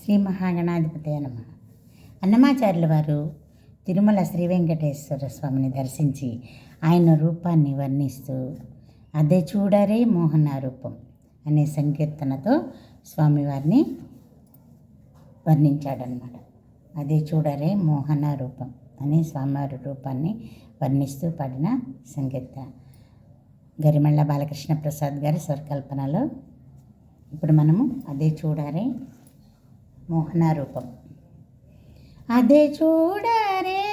శ్రీ మహాగణాధిపతయ నమః. అన్నమాచార్యుల వారు తిరుమల శ్రీ వెంకటేశ్వర స్వామిని దర్శించి ఆయన రూపాన్ని వర్ణిస్తూ అదే చూడరే మోహన రూపం అనే సంకీర్తనతో స్వామివారిని వర్ణించాడనమాట. అదే చూడరే మోహన రూపం అనే స్వామివారి రూపాన్ని వర్ణిస్తూ పాడిన సంకీర్తన. గరిమెళ్ళ బాలకృష్ణ ప్రసాద్ గారి స్వరకల్పనలో ఇప్పుడు మనము అదే చూడరే మోహన రూపం. అదే చూడరే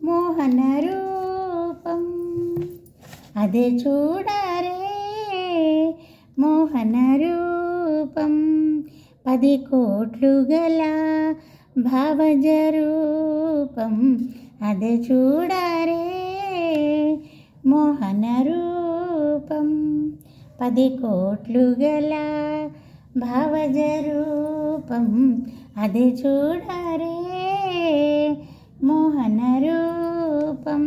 మోహన రూపం, అదే చూడరే మోహన రూపం, 10 కోట్లు గల భావజ రూపం. అదే చూడరే మోహన రూపం, 10 కోట్లు గల భావజ రూపం. అదే చూడరే మోహన రూపం.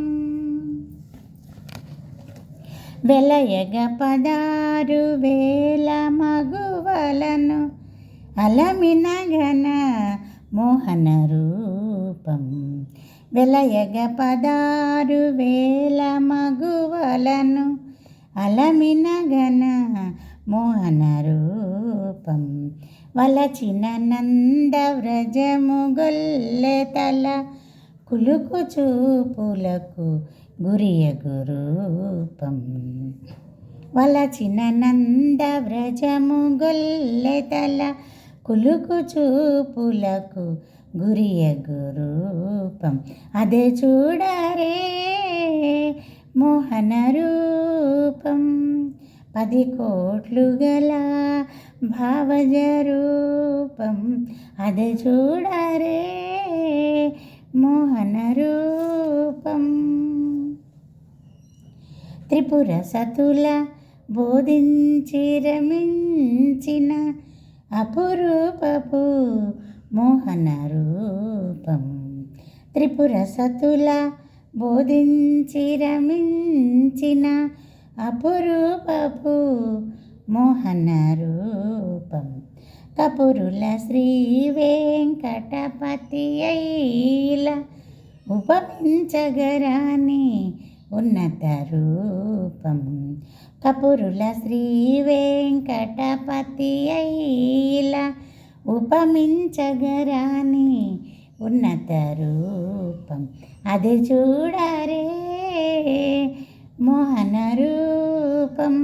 వెలయగ 16,000 మగువలను అలమిన ఘన మోహన రూపం. వెలయగ 16,000 మగువలను అలమిన ఘన మోహన రూపం. వలచిన నంద వ్రజము గొల్లె తల కులుకు చూపులకు గురియగు రూపం. వలచిన నంద వ్రజము గొల్లె తల కులుకు చూపులకు గురియగు రూపం. అదే చూడరే మోహన రూపం, 10 కోట్లు గల భావజ రూపం. అదే చూడరే మోహన రూపం. త్రిపుర సతుల బోధించి రమించిన అపురూపపు మోహన రూపం. త్రిపుర సతుల బోధించి రమించిన అపురూపపు మోహన రూపం. కపురుల శ్రీ వెంకటపతి అయిల ఉపమించగరాని ఉన్నత రూపం. కపురుల శ్రీ వెంకటపతి అయిల ఉపమించగరాని ఉన్నత రూపం. అదే చూడరే మోహన రూపం,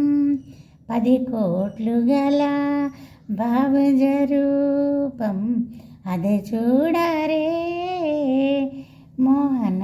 10 కోట్లు గల భావజ రూపం. అదే చూడరే మోహన